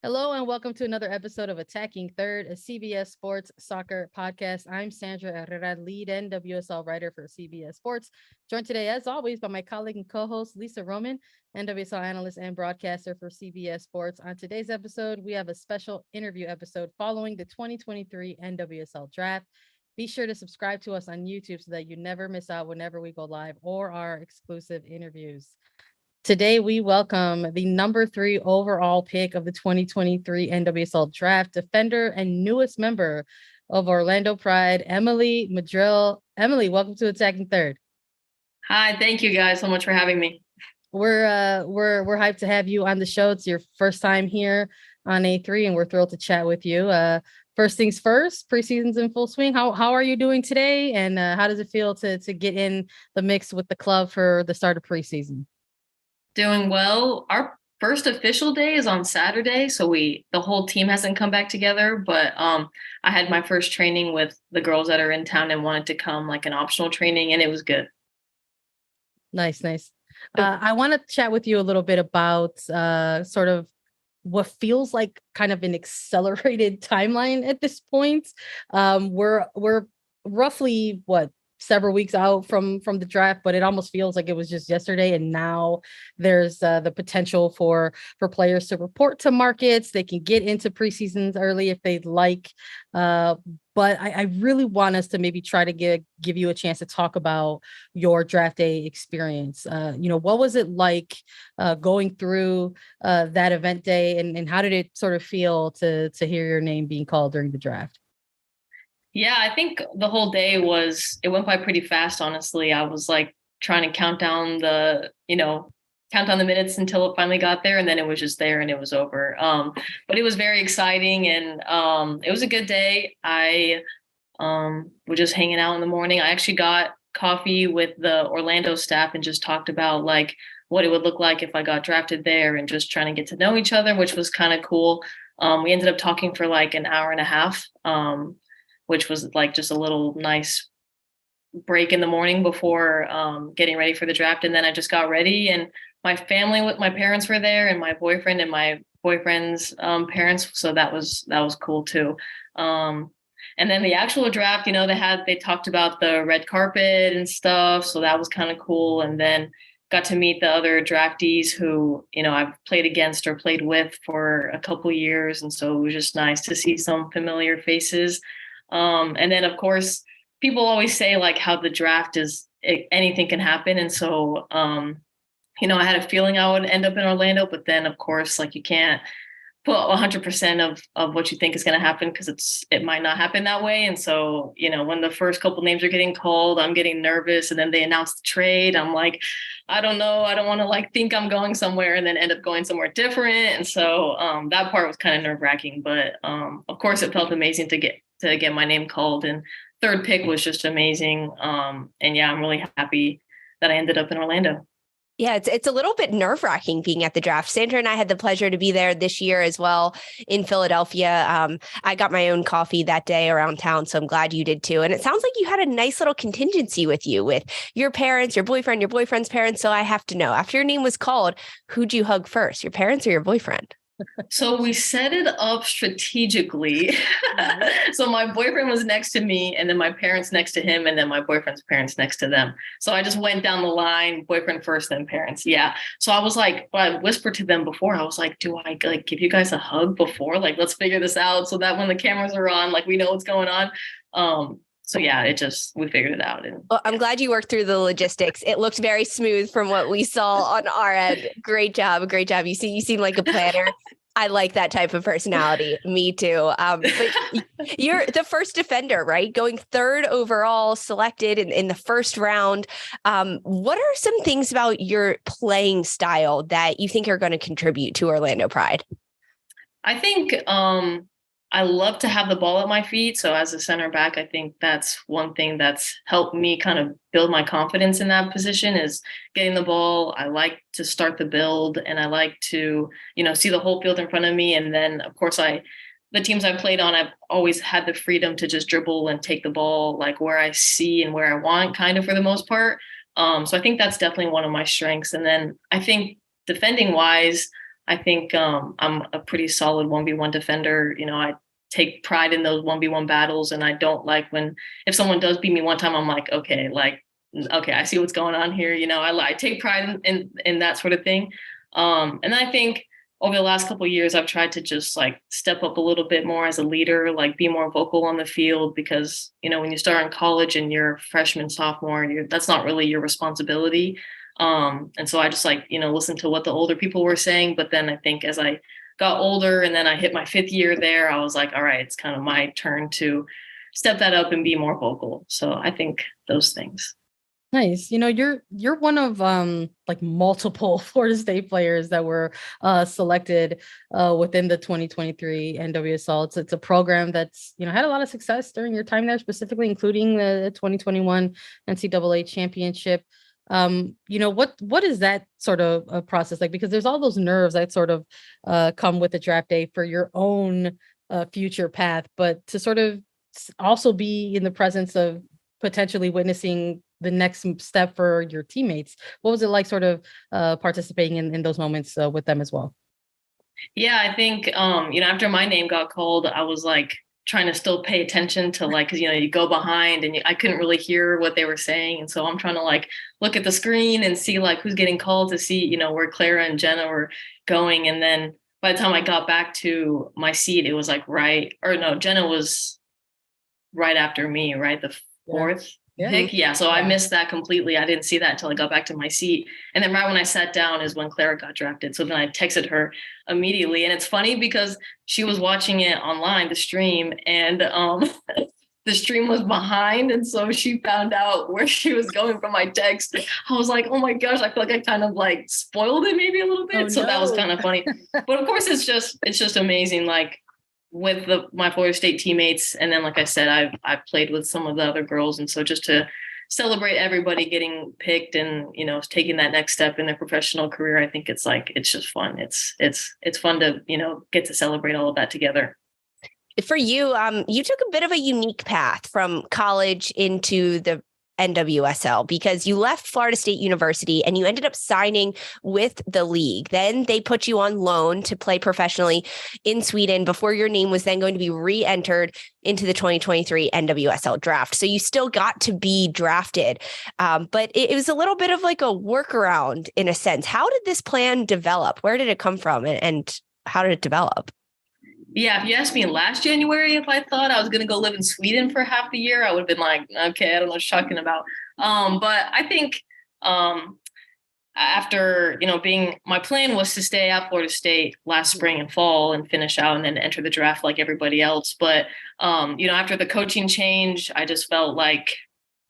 Hello and welcome to another episode of Attacking Third, a CBS Sports soccer podcast. I'm Sandra Herrera, lead NWSL writer for CBS Sports. Joined today, as always, by my colleague and co-host Lisa Roman, NWSL analyst and broadcaster for CBS Sports. On today's episode, we have a special interview episode following the 2023 NWSL Draft. Be sure to subscribe to us on YouTube so that you never miss out whenever we go live or our exclusive interviews. Today, we welcome the number 3 overall pick of the 2023 NWSL Draft, defender and newest member of Orlando Pride, Emily Madril. Emily, welcome to Attacking Third. Hi, thank you guys so much for having me. We're hyped to have you on the show. It's your first time here on A3, and we're thrilled to chat with you. First things first, preseason's in full swing. How are you doing today, and how does it feel to get in the mix with the club for the start of preseason? Doing well. Our first official day is on Saturday, so the whole team hasn't come back together, but I had my first training with the girls that are in town and wanted to come, like an optional training, and it was good. Nice. I want to chat with you a little bit about sort of what feels like kind of an accelerated timeline at this point. We're roughly several weeks out from the draft, but it almost feels like it was just yesterday. And now there's the potential for players to report to markets. They can get into preseasons early if they'd like. But I really want us to maybe try to give you a chance to talk about your draft day experience. What was it like going through that event day, and how did it sort of feel to hear your name being called during the draft? Yeah, I think the whole day it went by pretty fast, honestly. I was like trying to count down the minutes until it finally got there, and then it was just there and it was over. But it was very exciting, and it was a good day. I was just hanging out in the morning. I actually got coffee with the Orlando staff and just talked about like what it would look like if I got drafted there, and just trying to get to know each other, which was kind of cool. We ended up talking for like an hour and a half. Which was like just a little nice break in the morning before getting ready for the draft. And then I just got ready, and my family with my parents were there, and my boyfriend and my boyfriend's parents. So that was cool too. And then the actual draft, they talked about the red carpet and stuff. So that was kind of cool. And then got to meet the other draftees who, I've played against or played with for a couple years. And so it was just nice to see some familiar faces. And then, of course, people always say like how the draft anything can happen. And so, I had a feeling I would end up in Orlando, but then, of course, like you can't put 100% of what you think is going to happen, because it might not happen that way. And so, when the first couple names are getting called, I'm getting nervous, and then they announce the trade. I'm like, I don't know. I don't want to like think I'm going somewhere and then end up going somewhere different. And so that part was kind of nerve wracking, but of course it felt amazing to get my name called, and third pick was just amazing. And yeah, I'm really happy that I ended up in Orlando. Yeah, it's a little bit nerve-wracking being at the draft. Sandra and I had the pleasure to be there this year as well in Philadelphia. I got my own coffee that day around town, so I'm glad you did too. And it sounds like you had a nice little contingency with you, with your parents, your boyfriend, your boyfriend's parents. So I have to know, after your name was called, who'd you hug first, your parents or your boyfriend? So we set it up strategically. So my boyfriend was next to me, and then my parents next to him, and then my boyfriend's parents next to them. So I just went down the line, boyfriend first, then parents. Yeah. So I was like, I whispered to them before, I was like, do I like give you guys a hug before? Like, let's figure this out so that when the cameras are on, like we know what's going on. So yeah, we figured it out. And well, I'm glad you worked through the logistics. It looked very smooth from what we saw on our end. Great job. You seem like a planner. I like that type of personality. Me too. But you're the first defender, right? Going third overall, selected in the first round. What are some things about your playing style that you think are going to contribute to Orlando Pride? I think I love to have the ball at my feet. So as a center back, I think that's one thing that's helped me kind of build my confidence in that position, is getting the ball. I like to start the build, and I like to, see the whole field in front of me. And then, of course, the teams I've played on, I've always had the freedom to just dribble and take the ball like where I see and where I want, kind of, for the most part. So I think that's definitely one of my strengths. And then I think defending wise, I think I'm a pretty solid 1v1 defender. I take pride in those 1v1 battles, and I don't like when if someone does beat me one time, I'm like, okay, I see what's going on here. I take pride in that sort of thing. And I think over the last couple of years, I've tried to just like step up a little bit more as a leader, like be more vocal on the field, because, when you start in college and you're a freshman, sophomore, that's not really your responsibility. And so I just listened to what the older people were saying. But then I think as I got older and then I hit my 5th year there, I was like, all right, it's kind of my turn to step that up and be more vocal. So I think those things. Nice. You're one of like multiple Florida State players that were selected within the 2023 NWSL. It's a program that's had a lot of success during your time there, specifically including the 2021 NCAA championship. What is that sort of a process like? Because there's all those nerves that sort of come with the draft day for your own future path, but to sort of also be in the presence of potentially witnessing the next step for your teammates. What was it like sort of participating in those moments with them as well? Yeah, I think, after my name got called, I was like trying to still pay attention to cause you go behind and I couldn't really hear what they were saying. And so I'm trying to look at the screen and see who's getting called to see, where Clara and Jenna were going. And then by the time I got back to my seat, it was Jenna was right after me, right? The 4th. Pick. Yeah. So I missed that completely. I didn't see that until I got back to my seat. And then right when I sat down is when Clara got drafted. So then I texted her immediately. And it's funny because she was watching it online, the stream, and the stream was behind. And so she found out where she was going from my text. I was like, oh my gosh, I feel like I kind of spoiled it maybe a little bit. So that was kind of funny. But of course, it's just amazing. With my Florida State teammates. And then, like I said, I've played with some of the other girls. And so just to celebrate everybody getting picked and, taking that next step in their professional career, I think it's just fun. It's fun to, get to celebrate all of that together. For you, you took a bit of a unique path from college into the NWSL because you left Florida State University and you ended up signing with the league. Then they put you on loan to play professionally in Sweden before your name was then going to be re-entered into the 2023 NWSL draft. So you still got to be drafted. But it was a little bit of like a workaround in a sense. How did this plan develop? Where did it come from and how did it develop? Yeah, if you asked me last January if I thought I was going to go live in Sweden for half the year, I would have been like, okay, I don't know what you're talking about. But I think after, my plan was to stay at Florida State last spring and fall and finish out and then enter the draft like everybody else. But, after the coaching change, I just felt like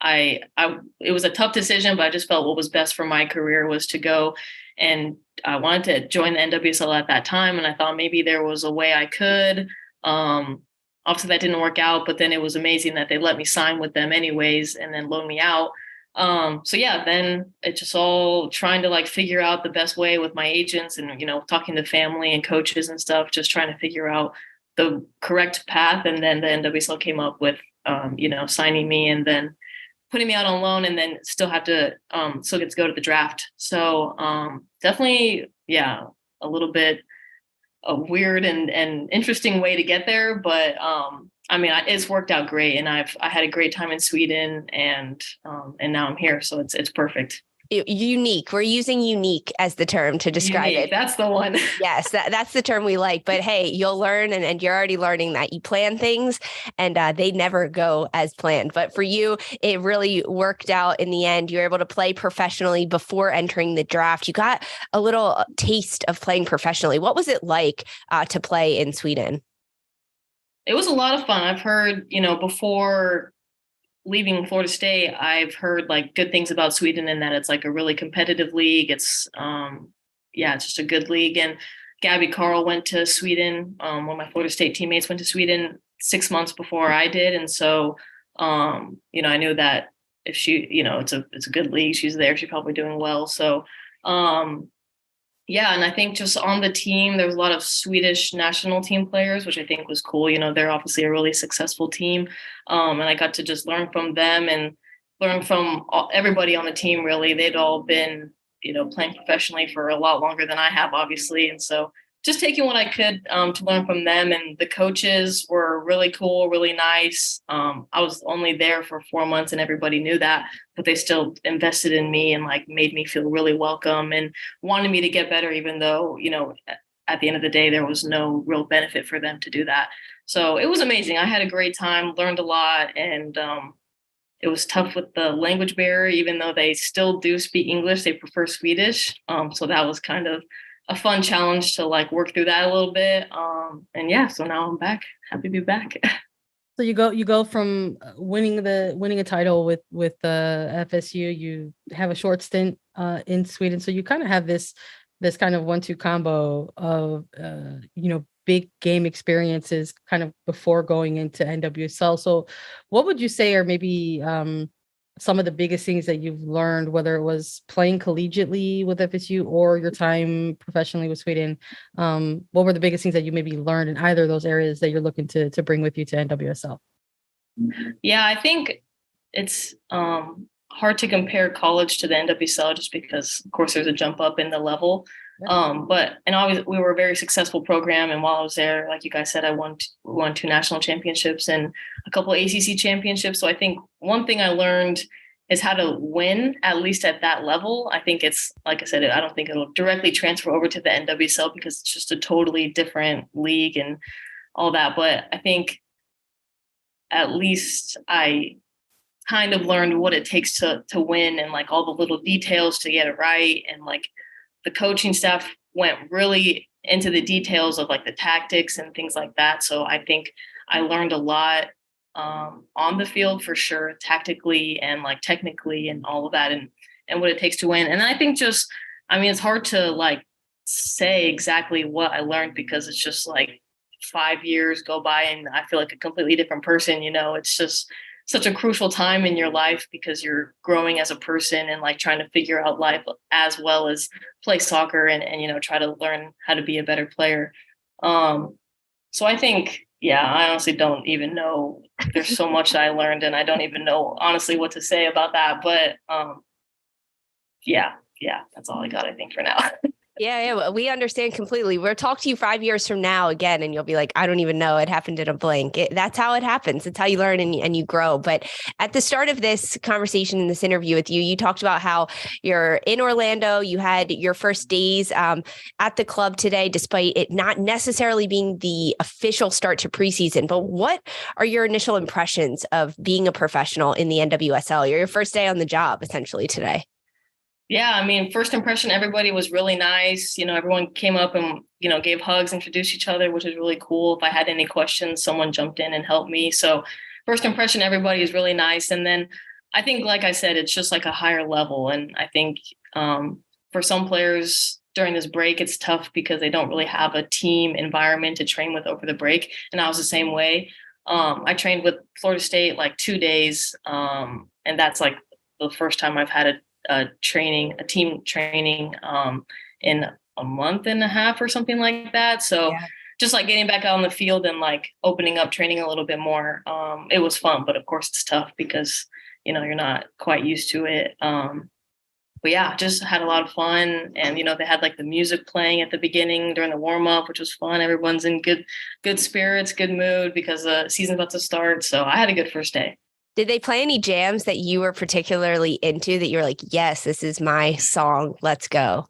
it was a tough decision, but I just felt what was best for my career was to go. And I wanted to join the NWSL at that time. And I thought maybe there was a way I could. Obviously that didn't work out, but then it was amazing that they let me sign with them anyways and then loan me out. Then it's just all trying to figure out the best way with my agents and, talking to family and coaches and stuff, just trying to figure out the correct path. And then the NWSL came up with, signing me and then putting me out on loan and then still get to go to the draft. So definitely, yeah, a little bit a weird and interesting way to get there. But it's worked out great. And I had a great time in Sweden and now I'm here. So it's perfect. Unique. We're using unique as the term to describe it. That's the one. Yes, that's the term we like. But hey, you'll learn and you're already learning that you plan things and they never go as planned. But for you, it really worked out in the end. You were able to play professionally before entering the draft. You got a little taste of playing professionally. What was it like to play in Sweden? It was a lot of fun. I've heard, before leaving Florida State, I've heard good things about Sweden and that it's a really competitive league. It's it's just a good league. And Gabby Carl went to Sweden. One of my Florida State teammates went to Sweden 6 months before I did. And so, I knew that if she, it's a good league, she's there, she's probably doing well. So, and I think just on the team, there was a lot of Swedish national team players, which I think was cool. They're obviously a really successful team. And I got to just learn from them and learn from everybody on the team, really. They'd all been playing professionally for a lot longer than I have, obviously. And so just taking what I could to learn from them. And the coaches were really cool, really nice. I was only there for 4 months and everybody knew that, but they still invested in me and like made me feel really welcome and wanted me to get better, even though, at the end of the day, there was no real benefit for them to do that. So it was amazing. I had a great time, learned a lot, and it was tough with the language barrier, even though they still do speak English, they prefer Swedish. So that was kind of a fun challenge to like work through that a little bit. And yeah, so now I'm back. Happy to be back. So you go from winning a title with FSU. You have a short stint in Sweden. So you kind of have this kind of 1-2 combo of big game experiences kind of before going into NWSL. So what would you say are maybe some of the biggest things that you've learned, whether it was playing collegiately with FSU or your time professionally with Sweden? What were the biggest things that you maybe learned in either of those areas that you're looking to bring with you to NWSL? Yeah, I think it's hard to compare college to the NWSL just because, of course, there's a jump up in the level. But always we were a very successful program. And while I was there, like you guys said, I won 2 national championships and a couple of ACC championships. So I think one thing I learned is how to win, at least at that level. I think it's, like I said, I don't think it'll directly transfer over to the NWSL because it's just a totally different league and all that. But I think at least I kind of learned what it takes to win and like all the little details to get it right. And like the coaching staff went really into the details of like the tactics and things like that. So I think I learned a lot on the field for sure, tactically and like technically and all of that and what it takes to win. And I think it's hard to like say exactly what I learned because it's just like 5 years go by and I feel like a completely different person. It's just such a crucial time in your life because you're growing as a person and like trying to figure out life as well as play soccer and try to learn how to be a better player. So I think, I honestly don't even know. There's so much that I learned and I don't even know honestly what to say about that. But that's all I got, I think, for now. Yeah, we understand completely. We'll talk to you 5 years from now again, and you'll be like, I don't even know. It happened in a blink. That's how it happens. It's how you learn and you grow. But at the start of this conversation, in this interview with you, you talked about how you're in Orlando. You had your first days at the club today, despite it not necessarily being the official start to preseason. But what are your initial impressions of being a professional in the NWSL? Your first day on the job, essentially, today. Yeah, first impression, everybody was really nice. Everyone came up and, gave hugs, introduced each other, which is really cool. If I had any questions, someone jumped in and helped me. So first impression, everybody is really nice. And then I think, like I said, it's just like a higher level. And I think for some players during this break, it's tough because they don't really have a team environment to train with over the break. And I was the same way. I trained with Florida State like 2 days. And that's like the first time I've had a team training in a month and a half or something like that. So just like getting back out on the field and like opening up training a little bit more. It was fun, but of course it's tough because, you're not quite used to it. But yeah, just had a lot of fun. And, they had like the music playing at the beginning during the warm up, which was fun. Everyone's in good spirits, good mood because the season's about to start. So I had a good first day. Did they play any jams that you were particularly into that you were like, yes, this is my song, let's go?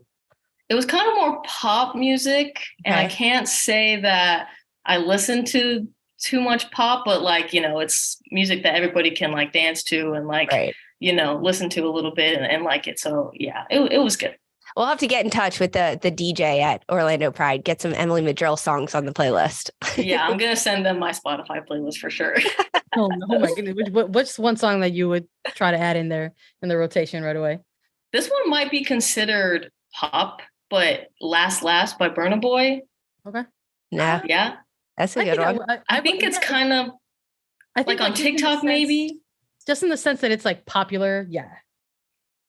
It was kind of more pop music. And I can't say that I listened to too much pop, but like, it's music that everybody can like dance to and like, listen to a little bit and like it. So yeah, it was good. We'll have to get in touch with the DJ at Orlando Pride, get some Emily Madril songs on the playlist. Yeah, I'm going to send them my Spotify playlist for sure. Oh my goodness. What's one song that you would try to add in there in the rotation right away? This one might be considered pop, but Last by Burna Boy. Okay. Nah. Yeah. That's a good one. I think it's kind of like on TikTok, maybe. Just in the sense that it's like popular. Yeah.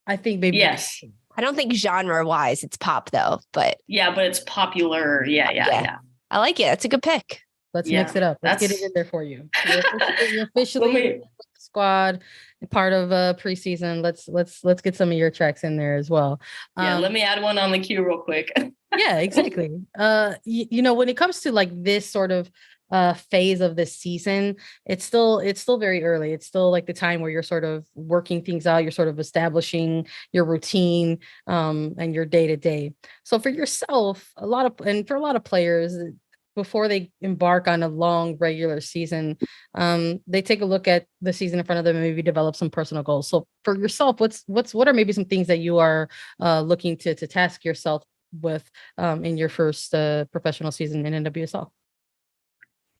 I think maybe. Yes. I don't think genre wise it's pop though, but. Yeah, but it's popular. Yeah. I like it. It's a good pick. Let's mix it up. Let's get it in there for you. You're officially squad, part of preseason. Let's get some of your tracks in there as well. Yeah, let me add one on the queue real quick. Yeah, exactly. When it comes to like this sort of phase of the season, it's still very early. It's still like the time where you're sort of working things out, you're sort of establishing your routine and your day to day. So for yourself, for a lot of players, before they embark on a long regular season, they take a look at the season in front of them and maybe develop some personal goals. So for yourself, what are maybe some things that you are looking to task yourself with in your first professional season in NWSL?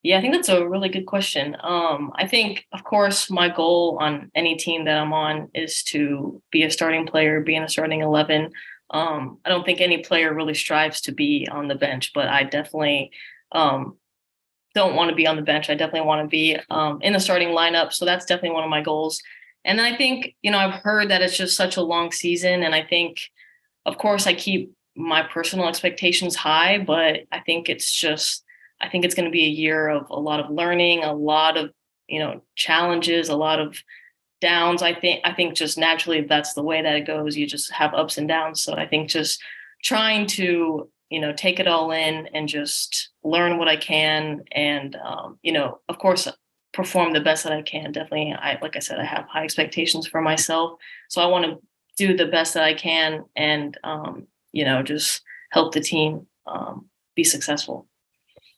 Yeah, I think that's a really good question. I think, of course, my goal on any team that I'm on is to be a starting player, be in a starting 11. I don't think any player really strives to be on the bench, but I definitely don't want to be on the bench. I definitely want to be in the starting lineup. So that's definitely one of my goals. And then I think, I've heard that it's just such a long season. And I think, of course, I keep my personal expectations high, but I think it's going to be a year of a lot of learning, a lot of, challenges, a lot of downs. I think just naturally that's the way that it goes. You just have ups and downs. So I think just trying to, take it all in and just learn what I can and, of course, perform the best that I can. Definitely. Like I said, I have high expectations for myself. So I want to do the best that I can and, just help the team be successful.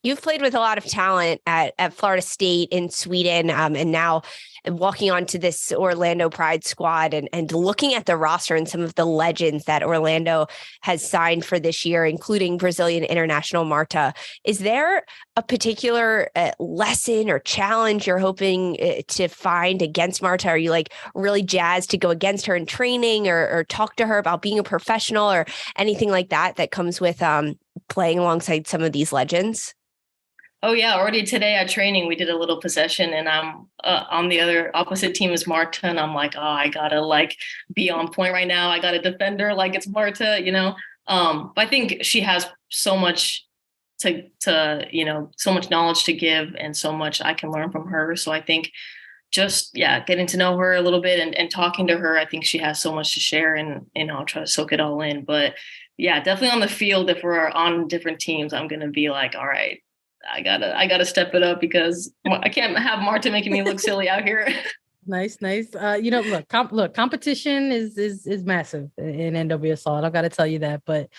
You've played with a lot of talent at Florida State in Sweden, and now walking onto this Orlando Pride squad and looking at the roster and some of the legends that Orlando has signed for this year, including Brazilian international Marta. Is there a particular lesson or challenge you're hoping to find against Marta? Are you like really jazzed to go against her in training or talk to her about being a professional or anything like that comes with playing alongside some of these legends? Oh yeah, already today at training we did a little possession, and I'm on the other opposite team is Marta, and I'm like, oh, I gotta like be on point right now. I gotta defend her like it's Marta, But I think she has so much to so much knowledge to give, and so much I can learn from her. So I think just getting to know her a little bit and talking to her, I think she has so much to share, and I'll try to soak it all in. But yeah, definitely on the field, if we're on different teams, I'm gonna be like, all right, I gotta step it up because I can't have Marta making me look silly out here. Nice. Look, competition is massive in NWSL. I don't got to tell you that, but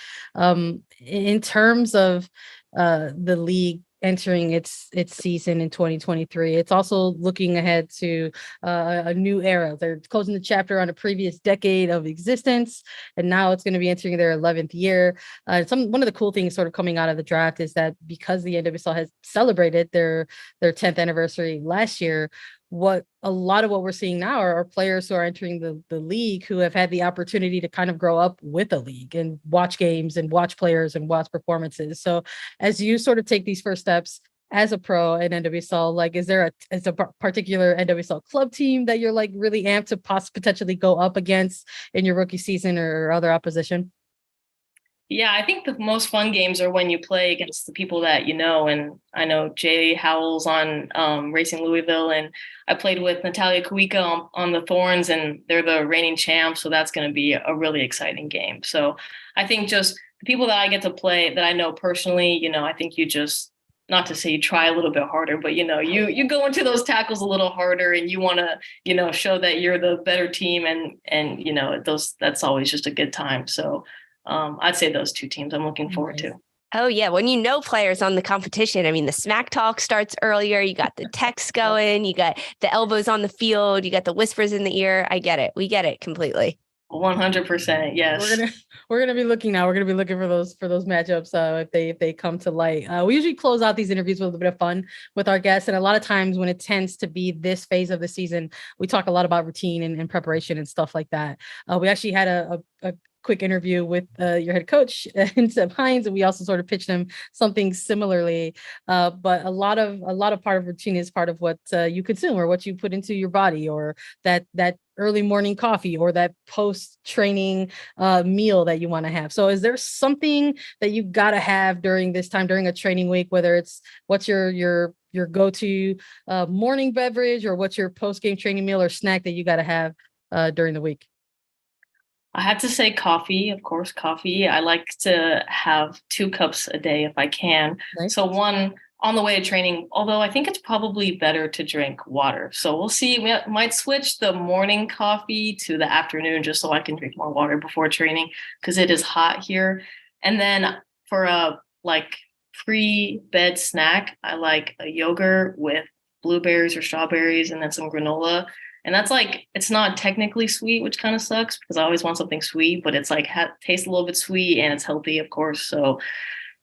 in terms of the league entering its season in 2023, it's also looking ahead to a new era. They're closing the chapter on a previous decade of existence, and now it's going to be entering their 11th year. One of the cool things sort of coming out of the draft is that because the NWSL has celebrated their 10th anniversary last year, a lot of what we're seeing now are players who are entering the league who have had the opportunity to kind of grow up with the league and watch games and watch players and watch performances. So as you sort of take these first steps as a pro in NWSL, like, is there a particular NWSL club team that you're like really amped to potentially go up against in your rookie season or other opposition? Yeah, I think the most fun games are when you play against the people that you know. And I know Jay Howell's on Racing Louisville, and I played with Natalia Kuika on the Thorns, and they're the reigning champs. So that's going to be a really exciting game. So I think just the people that I get to play that I know personally, I think you just, not to say you try a little bit harder, but you go into those tackles a little harder, and you want to, show that you're the better team, and that's always just a good time. So I'd say those two teams I'm looking forward to. Oh, yeah. When players on the competition, I mean, the smack talk starts earlier. You got the text going. You got the elbows on the field. You got the whispers in the ear. I get it. We get it completely. 100%. Yes. We're gonna be looking now. We're gonna be looking for those matchups if they come to light. We usually close out these interviews with a bit of fun with our guests, and a lot of times when it tends to be this phase of the season, we talk a lot about routine and preparation and stuff like that. We actually had a quick interview with your head coach and Seb Hines, and we also sort of pitched him something similarly. But a lot of part of routine is part of what you consume or what you put into your body, or that early morning coffee or that post training meal that you want to have. So is there something that you got to have during this time, during a training week, whether it's what's your your go-to morning beverage, or what's your post-game training meal or snack that you got to have during the week? I had to say coffee, of course, coffee. I like to have 2 cups a day if I can. Nice. So one on the way to training, although I think it's probably better to drink water. So we'll see. We might switch the morning coffee to the afternoon just so I can drink more water before training because it is hot here. And then for a like pre-bed snack, I like a yogurt with blueberries or strawberries and then some granola. And that's like, it's not technically sweet, which kind of sucks because I always want something sweet, but it's like tastes a little bit sweet and it's healthy, of course. So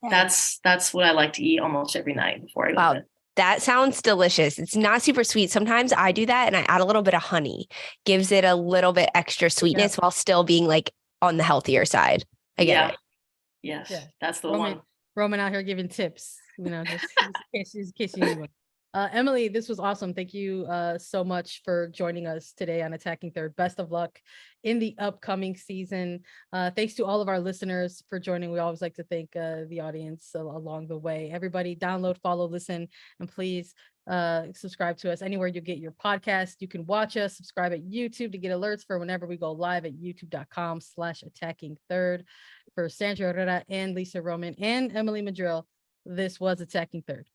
that's what I like to eat almost every night before I go to bed. That sounds delicious. It's not super sweet. Sometimes I do that and I add a little bit of honey, gives it a little bit extra sweetness while still being like on the healthier side. I get it. Yes, that's the one. Roman out here giving tips, just in case you need one. Emily, this was awesome. Thank you so much for joining us today on Attacking Third. Best of luck in the upcoming season. Thanks to all of our listeners for joining. We always like to thank the audience along the way. Everybody download, follow, listen, and please subscribe to us anywhere you get your podcast. You can watch us, subscribe at YouTube to get alerts for whenever we go live at youtube.com/attackingthird. For Sandra Herrera and Lisa Roman and Emily Madril, this was Attacking Third.